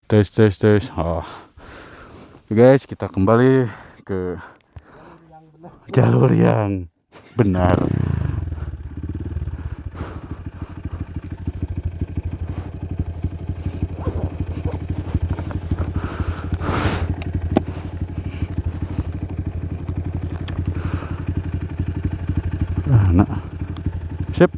Tes. Oh. Guys, kita kembali ke jalur yang benar. Nah, sip.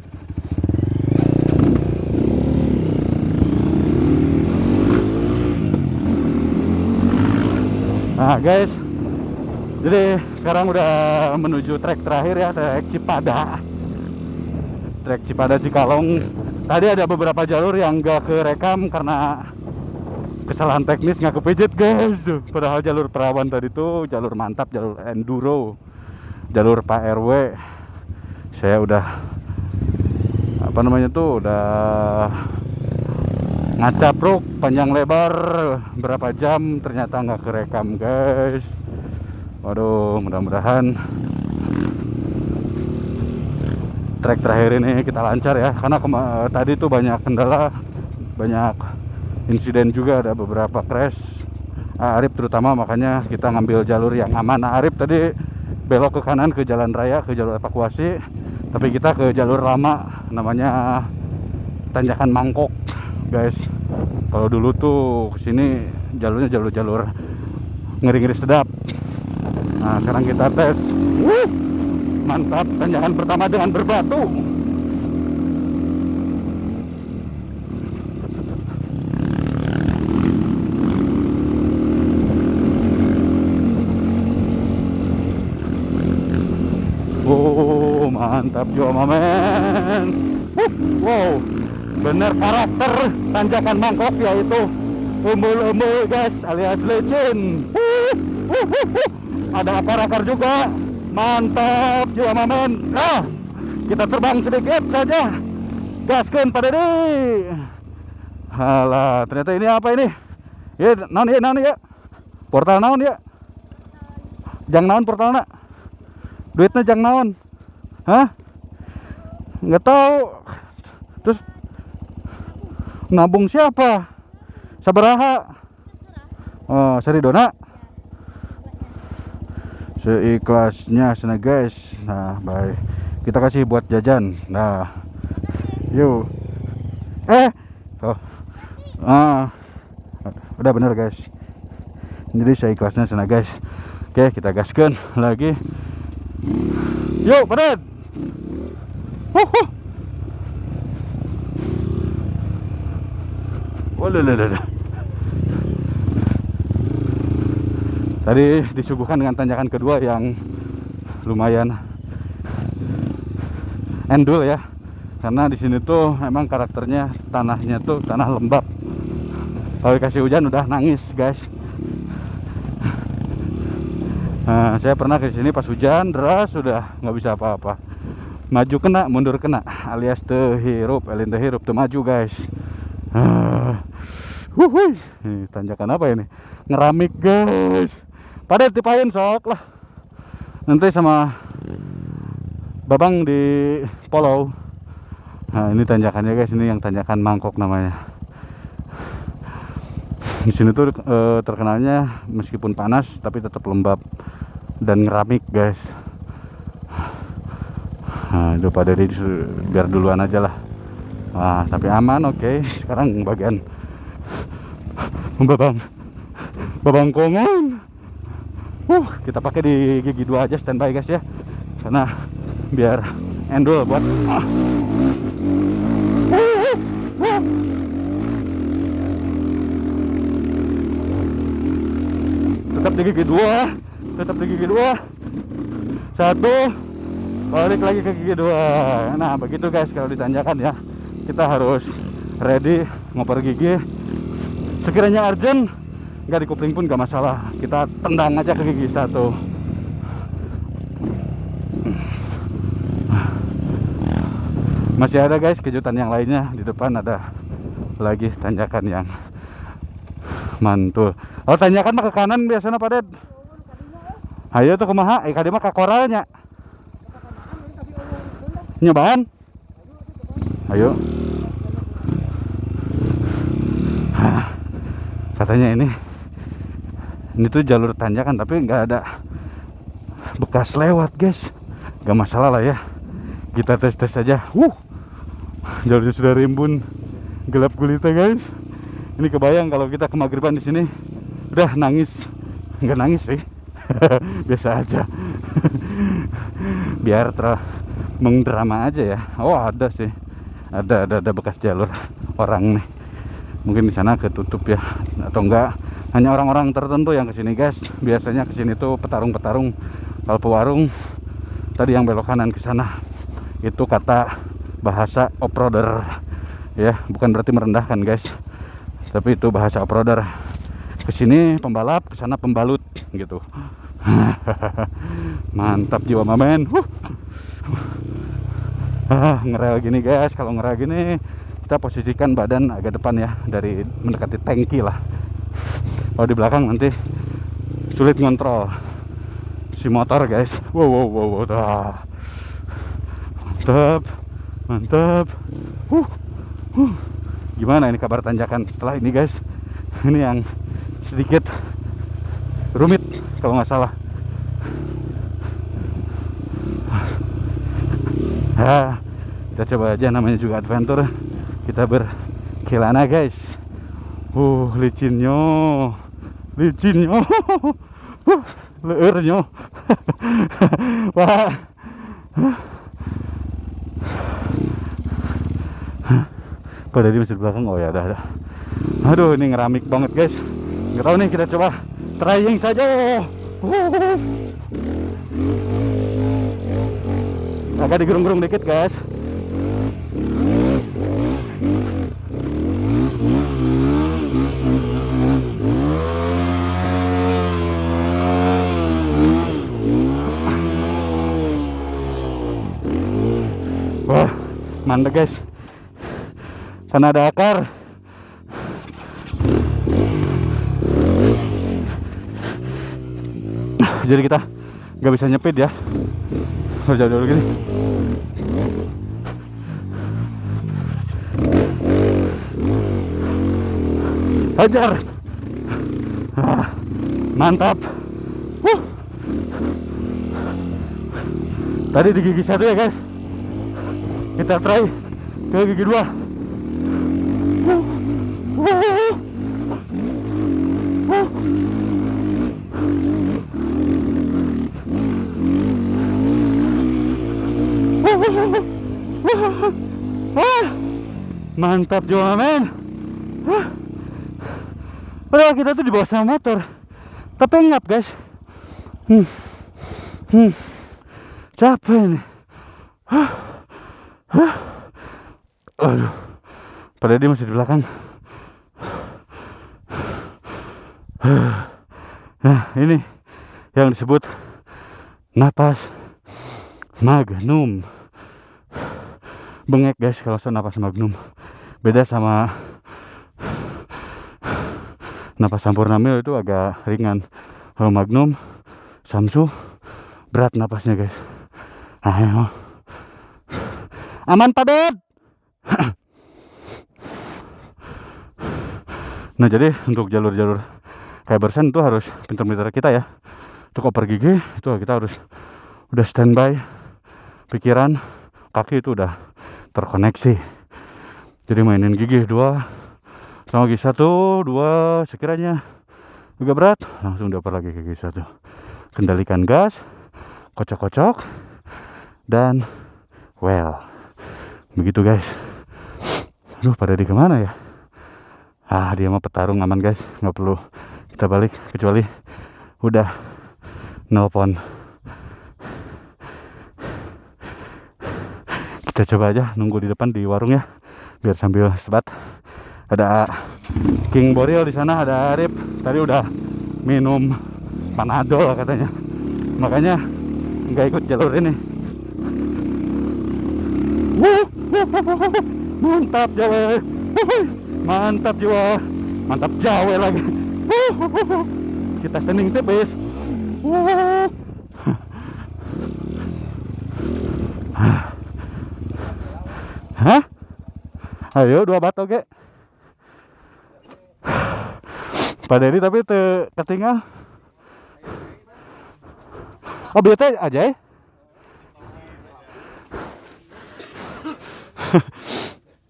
Nah guys, jadi sekarang udah menuju trek terakhir ya, trek Cipada Cikalong. Tadi ada beberapa jalur yang gak kerekam karena kesalahan teknis, nggak kepijet guys. Padahal jalur perawan tadi tuh jalur mantap, jalur enduro, jalur Pak RW. Saya udah udah ngacapruk panjang lebar berapa jam, ternyata nggak kerekam guys. Waduh, mudah-mudahan trek terakhir ini kita lancar ya, karena tadi tuh banyak kendala, banyak insiden juga, ada beberapa crash Arif terutama, makanya kita ngambil jalur yang aman. Arif tadi belok ke kanan ke jalan raya, ke jalur evakuasi, tapi kita ke jalur lama namanya Tanjakan Mangkok guys. Kalau dulu tuh kesini jalurnya jalur ngeri-ngeri sedap. Nah sekarang kita tes. Mantap, tanjakan pertama dengan berbatu. Oh mantap juga men. Wow, bener karakter Tanjakan Mangkok, yaitu umbul-umbul guys, alias licin. Ada akar-akar juga. Mantap juga men. Nah, kita terbang sedikit saja. Gaskeun pada deh. Halah, ternyata ini apa ini? Ya, naon ya? Portal naon ya? Jang naon portalna? Duitnya jang naon? Hah? Nggak tahu. Terus nabung siapa? Sabaraha? Oh, Saridona. Seikhlasnya sana guys. Nah baik, kita kasih buat jajan. Nah yuk. Oh udah bener guys, jadi seikhlasnya sana guys. Oke, kita gaskan lagi. Yuk bener. Waduh. Tadi disuguhkan dengan tanjakan kedua yang lumayan endul ya, karena di sini tuh emang karakternya tanahnya tuh tanah lembab. Kalau dikasih hujan udah nangis guys. Nah, saya pernah ke sini pas hujan deras, sudah nggak bisa apa-apa. Maju kena, mundur kena, alias tehirup, elin tehirup tuh maju guys. Ini tanjakan apa ini? Ngeramik guys. Pada tipain sok lah. Nanti sama Babang di Polou. Nah, ini tanjakannya guys, ini yang Tanjakan Mangkok namanya. Di sini tuh terkenalnya meskipun panas tapi tetap lembab dan ngeramik guys. Nah, itu pada biar duluan aja lah. Nah, tapi aman, oke. Sekarang bagian Babang Kongon. Kita pakai di gigi 2 aja, standby guys ya, karena biar endul buat tetap di gigi 2, satu, balik lagi ke gigi 2. Nah begitu guys kalau ditanjakan ya, kita harus ready ngoper gigi. Sekiranya urgent nggak dikupling pun nggak masalah, kita tendang aja ke gigi 1. Masih ada guys kejutan yang lainnya, di depan ada lagi tanjakan yang mantul. Oh tanjakan mah ke kanan biasanya padet. Ayo tuh kumaha, kadi mah ka koralnya nyobaan. Ayo Katanya ini tuh jalur tanjakan tapi nggak ada bekas lewat guys. Gak masalah lah ya, kita tes aja. Jalurnya sudah rimbun, gelap gulita guys. Ini kebayang kalau kita ke maghriban di sini udah nangis. Nggak nangis sih, biasa aja. Biar mengdrama aja ya. Oh ada sih, ada bekas jalur orang nih. Mungkin di sana ketutup ya, atau enggak hanya orang-orang tertentu yang kesini guys. Biasanya kesini tuh petarung. Kalau pewarung tadi yang belok kanan ke sana itu kata bahasa off-roader ya, bukan berarti merendahkan guys, tapi itu bahasa off-roader. Kesini pembalap, kesana pembalut gitu. Mantap jiwa mamen. Ngerel gini guys. Kalau ngerel gini kita posisikan badan agak depan ya, dari mendekati tangki lah. Kalau di belakang nanti sulit ngontrol si motor guys. Wow. Mantap. Gimana ini kabar tanjakan setelah ini guys? Ini yang sedikit rumit kalau nggak salah. Kita coba aja, namanya juga adventure. Kita berkelana guys. Licinnya leernya. Wah. Pada di masih belakang. Oh ya ada. Aduh ini ngeramik banget guys. Nggak tahu nih, kita coba trying saja. Agak digerung-gerung dikit guys. Wah mantap guys, karena ada akar. Jadi kita nggak bisa nyepit ya. Jauh dulu gini. Hajar. Mantap. Tadi di gigi 1 ya guys. Kita try ke gigi 2. Mantap juga men. Padahal kita tuh di bawah sama motor, tapi ngap guys. Capek nih. Aduh, padahal dia masih di belakang. Nah ini yang disebut napas magnum. Bengek guys kalau napas magnum. Beda sama napas Sampurnamil, itu agak ringan. Kalau magnum Samsu berat napasnya guys. Ayo. Aman padat. Nah jadi untuk jalur-jalur kayak Bersen itu harus pinter-pinter kita ya. Untuk oper gigi itu kita harus udah standby, pikiran, kaki itu udah terkoneksi. Jadi mainin gigi 2 sama gigi 1, 2 sekiranya juga berat, langsung dioper lagi ke gigi 1. Kendalikan gas, kocok-kocok, dan well. Begitu guys. Aduh pada di kemana ya? Dia mah petarung aman guys, nggak perlu kita balik kecuali udah nelpon. Kita coba aja nunggu di depan di warung ya, biar sambil sebat. Ada King Boril di sana, ada Arif. Tadi udah minum Panadol katanya, makanya nggak ikut jalur ini. Mantap Jawa, mantap jiwa, mantap Jawa lagi. Kita standing tipis. Ayo 2 bat oke. Pak Dedi tapi ketinggal. Oh bete aja ya.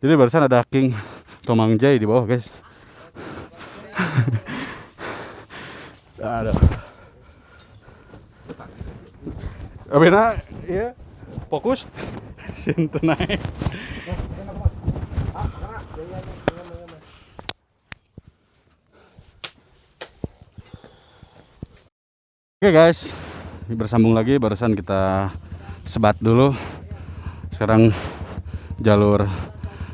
Jadi barusan ada King Tomangjai di bawah guys. Aduh. Abena ya fokus sintu naik. Oke guys, bersambung lagi. Barusan kita sebat dulu. Sekarang jalur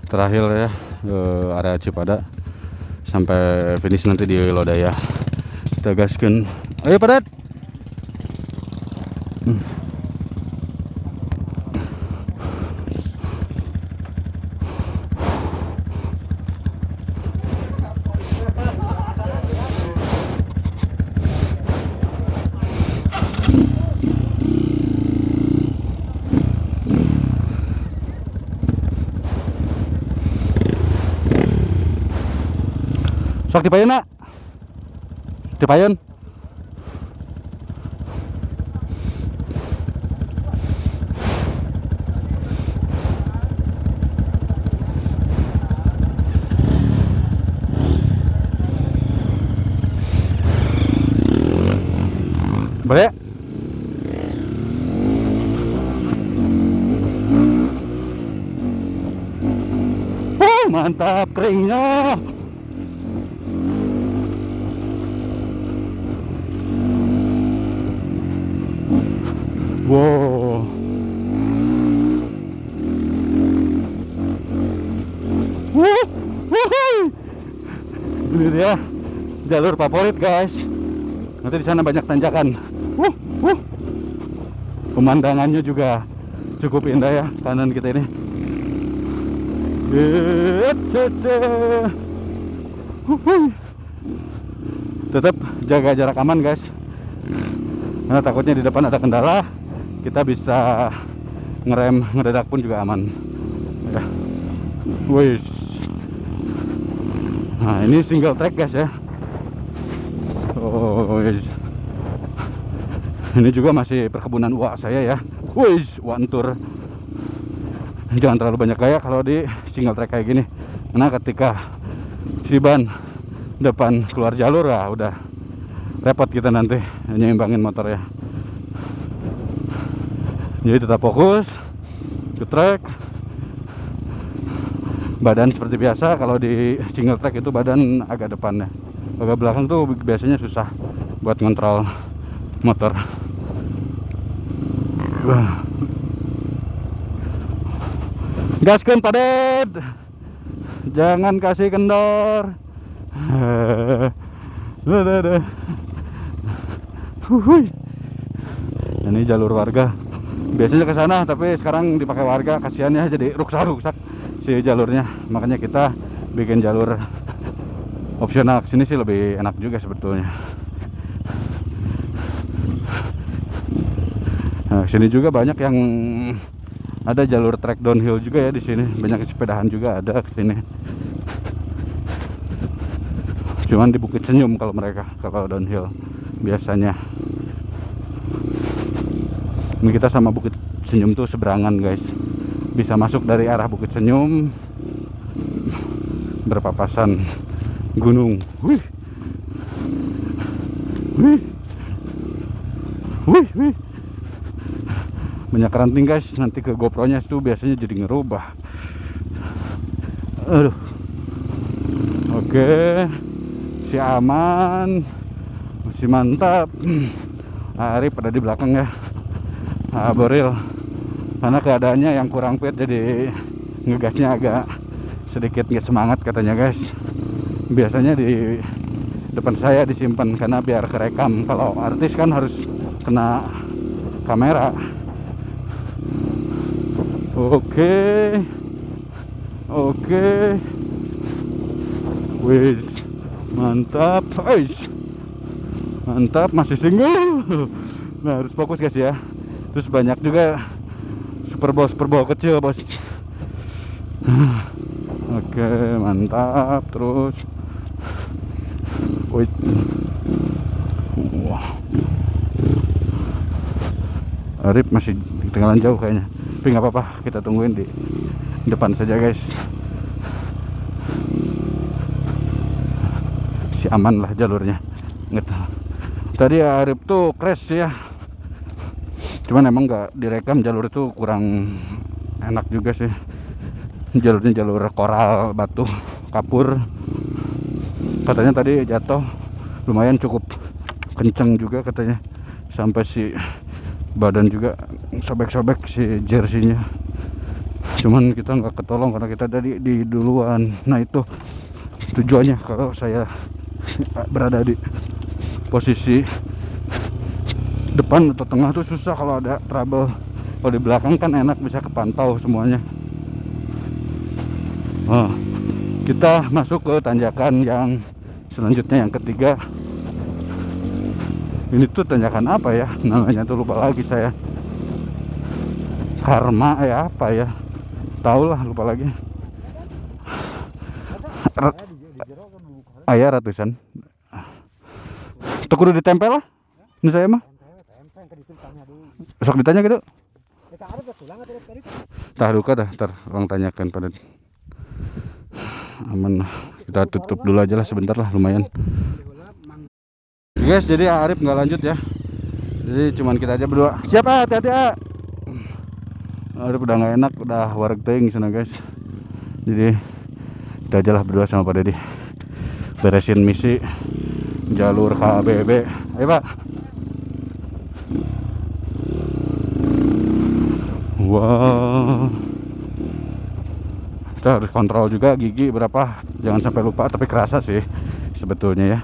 terakhir ya ke area Cipada sampai finish nanti di Lodaya. Kita gaskan. Ayo padat. Sok dipayeun nak. Dipayeun. Boleh? Mantap keringnya. Wow. Ini dia jalur favorit guys. Nanti di sana banyak tanjakan. Pemandangannya juga cukup indah ya kanan kita ini. Tetap jaga jarak aman guys. Nah takutnya di depan ada kendala, kita bisa ngerem ngedadak pun juga aman ya. Wih. Nah ini single track guys ya. Oh, ini juga masih perkebunan uak saya ya. Wih, wantur. Jangan terlalu banyak gaya kalau di single track kayak gini. Karena ketika si ban depan keluar jalur ya udah repot kita nanti nyimbangin motor ya. Jadi tetap fokus ke track. Badan seperti biasa. Kalau di single track itu badan agak depan ya. Agak belakang tuh biasanya susah buat ngontrol motor. Gaskeun padet. Jangan kasih kendor. Ini jalur warga. Biasanya ke sana tapi sekarang dipakai warga, kasihan ya, jadi rusak si jalurnya. Makanya kita bikin jalur opsional. Kesini sih lebih enak juga sebetulnya. Nah, sini juga banyak yang ada jalur track downhill juga ya di sini. Banyak sepedahan juga ada kesini. Cuman di Bukit Senyum kalau mereka kalau downhill biasanya. Ini kita sama Bukit Senyum tuh seberangan guys. Bisa masuk dari arah Bukit Senyum, berpapasan gunung. Wih. Wih. Wih, wih. Banyak ranting guys, nanti ke GoPro-nya itu biasanya jadi ngerubah. Aduh. Oke. Si aman. Masih mantap. Arif ada di belakang ya. Boril. Karena keadaannya yang kurang fit jadi ngegasnya agak sedikit nggak semangat katanya guys. Biasanya di depan saya disimpan karena biar kerekam. Kalau artis kan harus kena kamera. Oke. Wis mantap. Mantap, masih single. Nah harus fokus guys ya. Terus banyak juga super ball kecil bos. Oke mantap. Terus Wih. Wah. Arif masih ketinggalan jauh kayaknya, tapi nggak apa-apa, kita tungguin di depan saja guys. Si aman lah jalurnya. Gitu. Tadi Arif tuh crash ya, cuman emang nggak direkam, jalur itu kurang enak juga sih. Jalurnya jalur koral batu kapur, katanya tadi jatuh lumayan cukup kenceng juga katanya, sampai si badan juga sobek-sobek si jersey-nya. Cuman kita nggak ketolong karena kita tadi di duluan. Nah itu tujuannya kalau saya berada di posisi depan atau tengah tuh susah kalau ada trouble. Kalau di belakang kan enak, bisa kepantau semuanya. Oh, kita masuk ke tanjakan yang selanjutnya, yang ketiga. Ini tuh tanjakan apa ya namanya tuh, lupa lagi saya. Karma ya apa ya, tahu lah, lupa lagi. Ayah ratusan tuh kudu ditempel lah ini saya mah. Besok ditanya gitu. Tah duka dah, ntar orang tanyakan pada aman. Kita tutup dulu aja lah sebentar lah, lumayan. Guys, jadi Arif nggak lanjut ya. Jadi cuman kita aja berdua. Siapa? Hati-hati ah. Arif udah nggak enak, udah wareg teuing sana guys. Jadi kita aja lah berdua sama Pak Dedi beresin misi jalur KBB. Ayo Pak. Wah. Kita harus kontrol juga gigi berapa, jangan sampai lupa, tapi kerasa sih sebetulnya ya.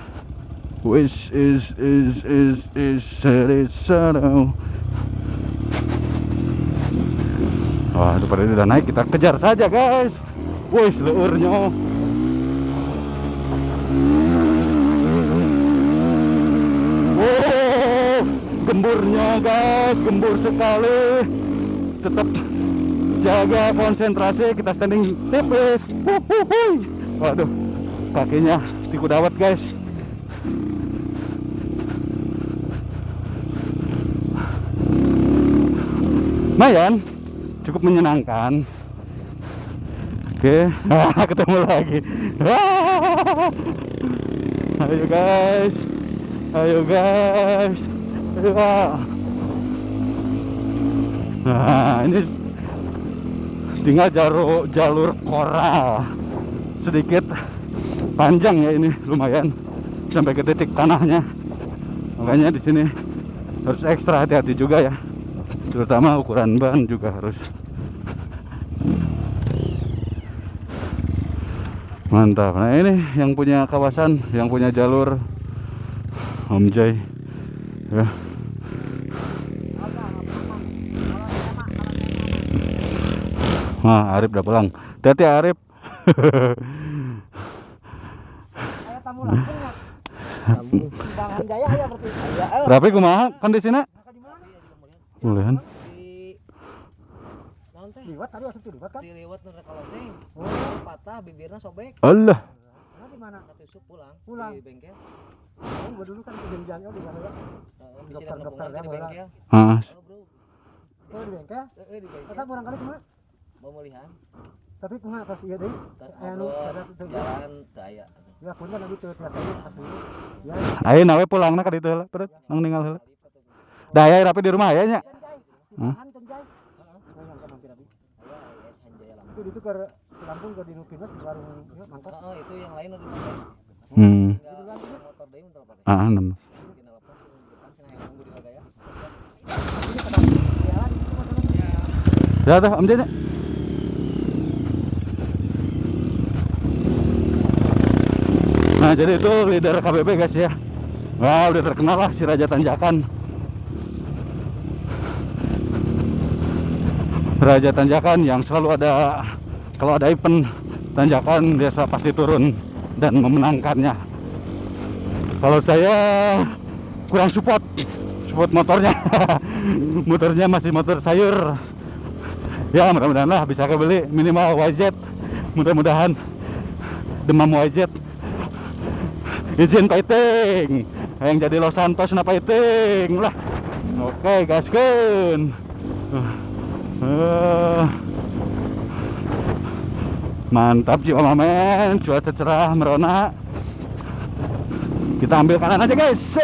Which is wah, itu pada udah naik, kita kejar saja guys. Wih, leurnya. Wow, gemburnya guys, gembur sekali. Tetap jaga konsentrasi, kita standing tipis. Waduh, kakinya tiku dawet guys. Lumayan, cukup menyenangkan. Oke, ketemu lagi. Ayo guys, ayo guys. Nah, ini tinggal jalur koral, sedikit panjang ya, ini lumayan sampai ke titik tanahnya. Makanya di sini harus ekstra hati-hati juga ya, terutama ukuran ban juga harus. Mantap. Nah ini yang punya kawasan, yang punya jalur, Om Jai ya. Nah, Arif udah pulang. Hati-hati Arif. Rapi kumaha kondisinya? Mulihan. Liwat tadi waktu itu liwat kan? Liwat kalau sing. Oh, patah bibirnya sobek. Allah. Nah, di mana? Ketusuk pulang di bengkel. Oh, gua dulu kan kerjanya di mana ya? Dokter-dokter ya, di bengkel. Heeh. Oh, di bengkel? Di bengkel. Tetap orang kali cuma pemulihan. Tapi kumaha pas ieu deui? Anu jalan daya. Ya punya lagi teu biasanya asli. Ya. Ayeuna we pulangna ka ditu heula, perut. Nang ninggal heula. Daya Rapi di rumah aya nya. Heeh. Itu ke Lampung ke di Nupinas di warung ya mantap. Oh, itu yang lain udah dipakai. Motor deui untuk apa? Ah, nem. Ya dah, Om Jaya. Nah, jadi itu leader KBB guys ya. Wah, udah terkenal lah si Raja Tanjakan. Raja Tanjakan yang selalu ada, kalau ada event tanjakan biasa pasti turun dan memenangkannya. Kalau saya kurang support motornya. Motornya masih motor sayur. Ya mudah-mudahan lah bisa kebeli minimal YZ. Mudah-mudahan demam YZ. izin fighting yang jadi Los Santos na fighting lah. Oke, gaskeun. Mantap jiwa mamen, cuaca cerah merona. Kita ambil kanan aja guys.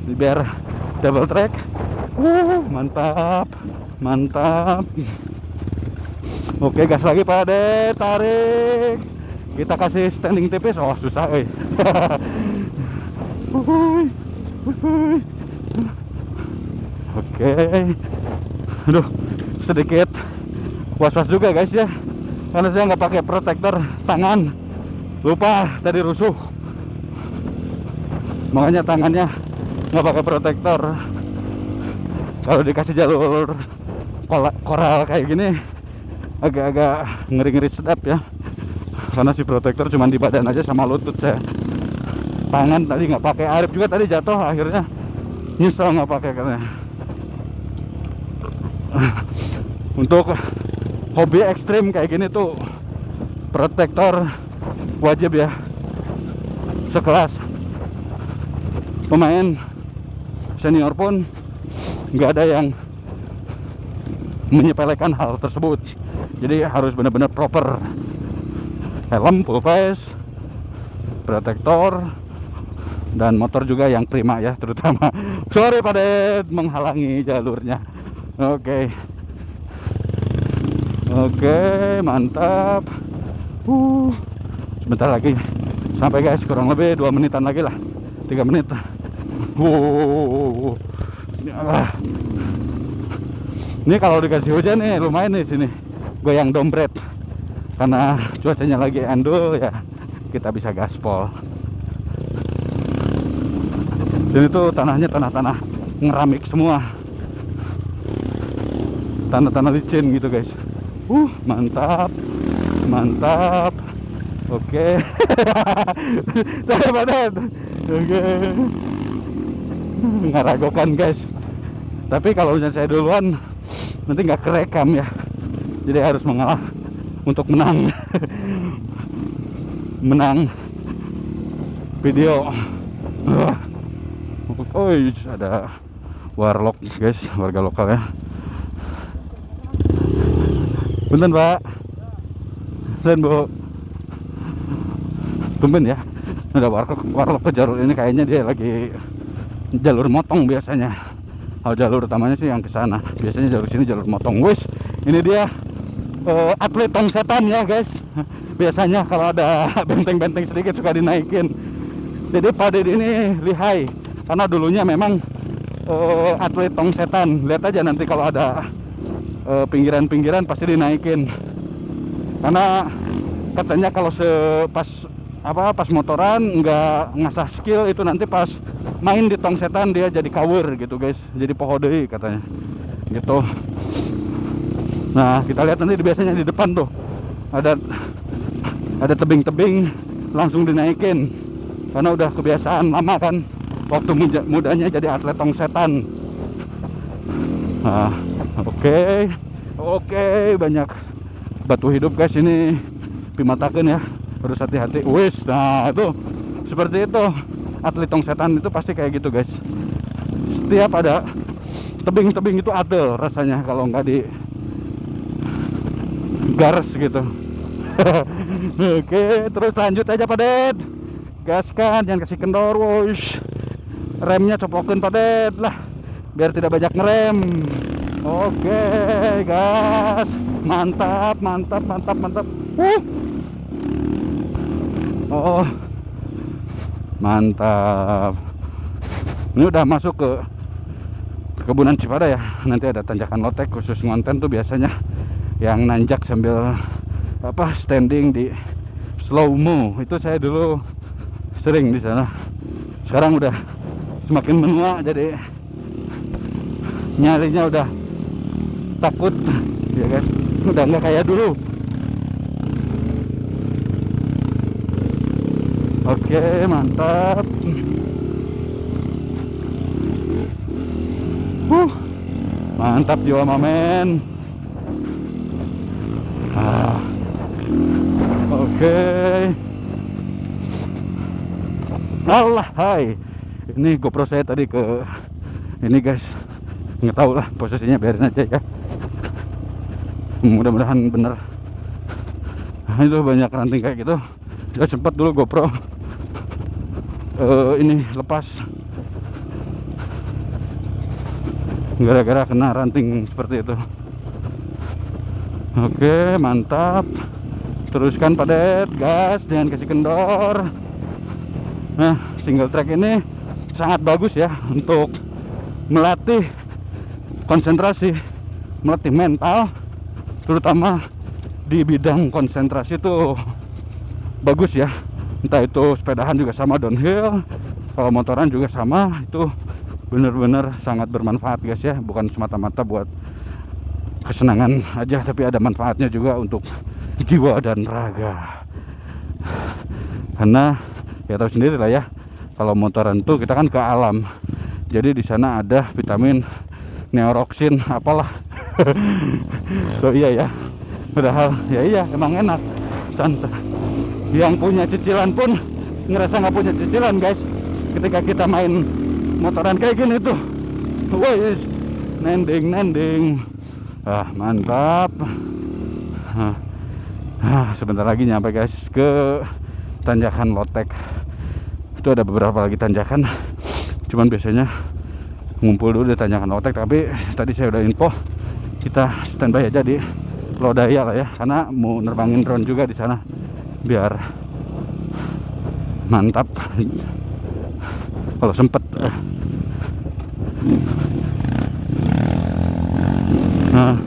Biar double track. Mantap. Oke, gas lagi Pak Ade, tarik. Kita kasih standing tipis. Oh, susah Oke. Aduh, sedikit was-was juga guys ya. Karena saya nggak pakai protektor tangan. Lupa tadi rusuh. Makanya tangannya nggak pakai protektor. Kalau dikasih jalur koral kayak gini agak-agak ngeri-ngeri sedap ya. Karena si protektor cuma di badan aja sama lutut saya. Tangan tadi nggak pakai. Arif juga tadi jatuh, akhirnya nyesel nggak pakai katanya. Untuk hobi ekstrim kayak gini tuh protektor wajib ya. Sekelas pemain senior pun nggak ada yang menyepelekan hal tersebut. Jadi harus benar-benar proper. Helm full face, protektor, dan motor juga yang prima ya, terutama. Sorry Pak Ded, menghalangi jalurnya. Oke, mantap. Sebentar lagi sampai guys, kurang lebih 2 menitan lagi lah, 3 menit. Ini kalau dikasih hujan nih lumayan nih sini, goyang dompet. Karena cuacanya lagi endul ya, kita bisa gaspol. Sini tuh tanahnya tanah-tanah ngeramik semua, tanah-tanah licin gitu guys. Mantap. Oke. Saya badan. Oke. Ngaragokan guys. Tapi kalau misalnya saya duluan nanti nggak kerekam ya. Jadi harus mengalah untuk menang. Menang video. Oh, ada warlock guys, warga lokal ya. Punten Pak. Dan Bu. Tumben ya. Ada warlock ke jalur ini, kayaknya dia lagi jalur motong biasanya. Kalau jalur utamanya sih yang ke sana. Biasanya jalur sini jalur motong. Wes, ini dia atlet tong setan ya guys. Biasanya kalau ada benteng-benteng sedikit suka dinaikin. Jadi Pak Ded ini lihai karena dulunya memang atlet tong setan. Lihat aja nanti kalau ada pinggiran-pinggiran pasti dinaikin. Karena katanya kalau pas motoran nggak ngasah skill itu, nanti pas main di tong setan dia jadi kawur gitu guys. Jadi pohodei katanya. Gitu. Nah, kita lihat nanti biasanya di depan tuh ada tebing-tebing langsung dinaikin. Karena udah kebiasaan lama kan, waktu mudanya jadi atlet tong setan. Nah, oke, banyak batu hidup guys ini, pimatakeun ya, harus hati-hati. Wis, nah itu seperti itu, atlet tong setan itu pasti kayak gitu guys. Setiap ada tebing-tebing itu atel rasanya kalau nggak di garis gitu. Oke, terus lanjut aja Pak Ded. Gaskan, jangan kasih kendor, wush. Remnya copokin Pak Ded lah, biar tidak banyak ngerem. Oke, gas. Mantap. Oh, mantap. Ini udah masuk ke perkebunan Cipada ya. Nanti ada tanjakan lotek khusus ngonten tuh biasanya, yang nanjak sambil standing di slow mo. Itu saya dulu sering di sana. Sekarang udah semakin menua, jadi nyarinya udah takut ya guys, udah nggak kayak dulu. Oke, mantap. Mantap jiwa mamen. Oke. Allah, hai. Ini GoPro saya tadi ke ini guys. Nggak tahu lah posisinya, biarin aja ya. Mudah-mudahan bener. Nah, itu banyak ranting kayak gitu. Ya sempat dulu GoPro ini lepas gara-gara kena ranting seperti itu. Oke, mantap. Teruskan padet, gas, jangan kasih kendor. Nah, single track ini sangat bagus ya untuk melatih konsentrasi, melatih mental, terutama di bidang konsentrasi itu bagus ya. Entah itu sepedahan juga sama, downhill, kalau motoran juga sama. Itu bener-bener sangat bermanfaat guys ya, bukan semata-mata buat kesenangan aja, tapi ada manfaatnya juga untuk jiwa dan raga. Karena ya tahu sendiri lah ya, kalau motoran tuh kita kan ke alam, jadi di sana ada vitamin neuroksin apalah. So iya ya, padahal ya iya emang enak, santai. Yang punya cicilan pun ngerasa nggak punya cicilan guys ketika kita main motoran kayak gini tuh. Wes, nending. Mantap. Sebentar lagi nyampe guys ke tanjakan Lotek. Itu ada beberapa lagi tanjakan, cuman biasanya ngumpul dulu di tanjakan Lotek. Tapi tadi saya udah info kita standby aja di Lodaya lah ya, karena mau nerbangin drone juga di sana biar mantap kalau sempet. Hah?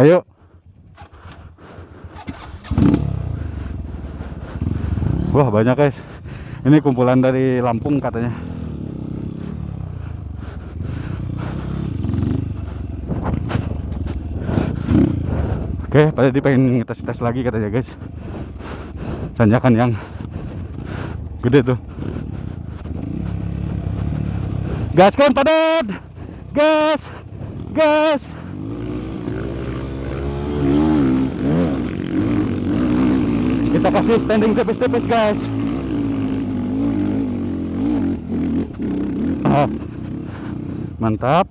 Ayo. Wah, banyak guys. Ini kumpulan dari Lampung katanya. Oke, pada pengen ngetes lagi katanya guys. Tanjakan yang gede tuh. Gaskon padat. Gas. Kita kasih standing tipis-tipis guys. Mantap.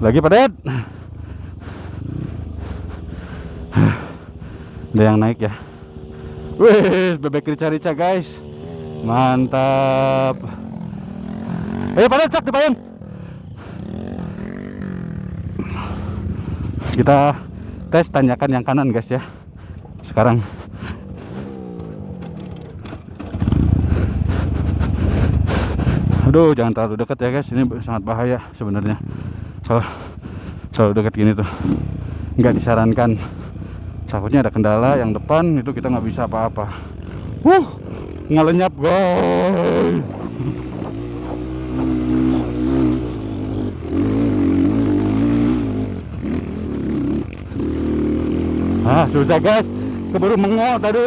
Lagi padat. Ada yang naik ya. Wih, bebek rica-rica guys. Mantap. Ayo padat, cak dipain. Kita tes tanjakan yang kanan guys ya sekarang. Aduh, jangan terlalu dekat ya guys, ini sangat bahaya sebenarnya kalau terlalu dekat gini tuh. Nggak disarankan, takutnya ada kendala yang depan itu kita nggak bisa apa-apa. Ngelenyap guys. Susah guys, keburu mengok tadi.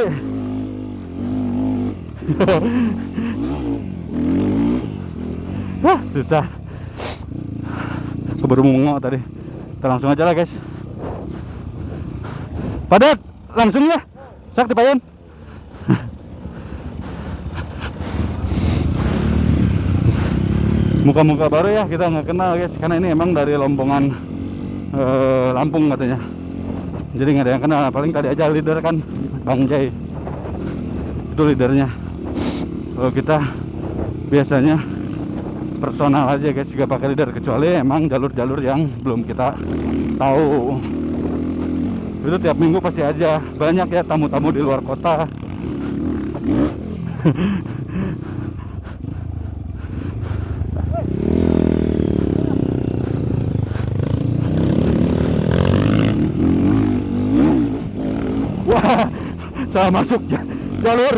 Susah, keburu mengok tadi. Kita langsung aja lah guys. Padat, langsung ya. Sak dipayon. Muka-muka baru ya, kita nggak kenal guys, karena ini emang dari rombongan Lampung katanya. Jadi nggak ada yang kenal, paling tadi aja leader kan Bang Jai, itu leadernya. Kalau kita biasanya personal aja guys, gak pakai leader, kecuali emang jalur-jalur yang belum kita tahu. Itu tiap minggu pasti aja banyak ya tamu-tamu di luar kota. Wah, salah masuk jalur.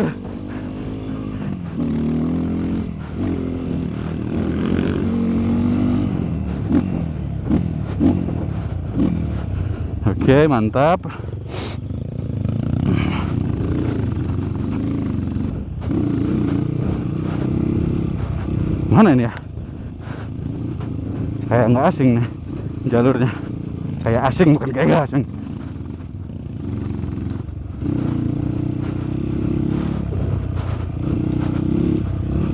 Oke, mantap. Mana ini ya? Kayak nggak asing nih jalurnya. Kayak asing, bukan kayak nggak asing.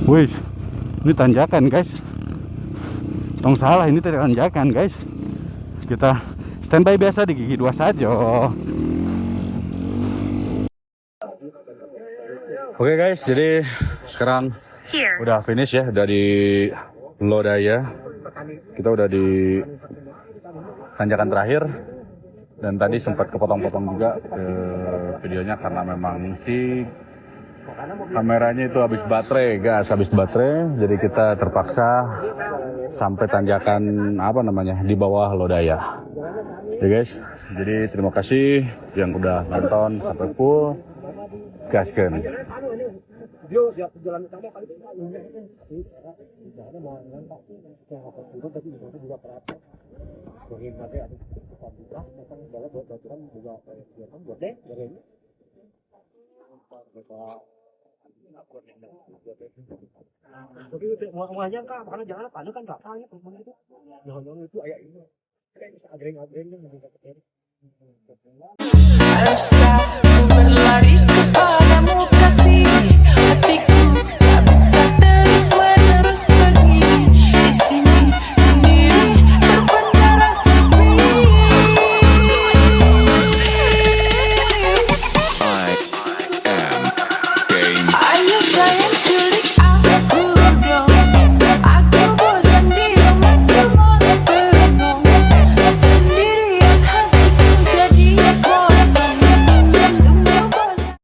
Wih, ini tanjakan guys. Tong salah, ini tidak tanjakan guys. Kita standby biasa di gigi 2 saja. Oke guys, jadi sekarang udah finish ya dari Lodaya. Kita udah di tanjakan terakhir. Dan tadi sempat kepotong-potong juga videonya karena memang si kameranya itu habis baterai, gas habis baterai. Jadi kita terpaksa sampai tanjakan apa namanya di bawah Lodaya. Ya guys, jadi terima kasih yang udah nonton sampai full. Gaskeun. Tapi mau aja kak, karena jangan panik kan nggak tanya perempuan itu. Jangan itu ayah ini. Kayak bisa agreng-agreng yang meningkat. Harus moving lari ke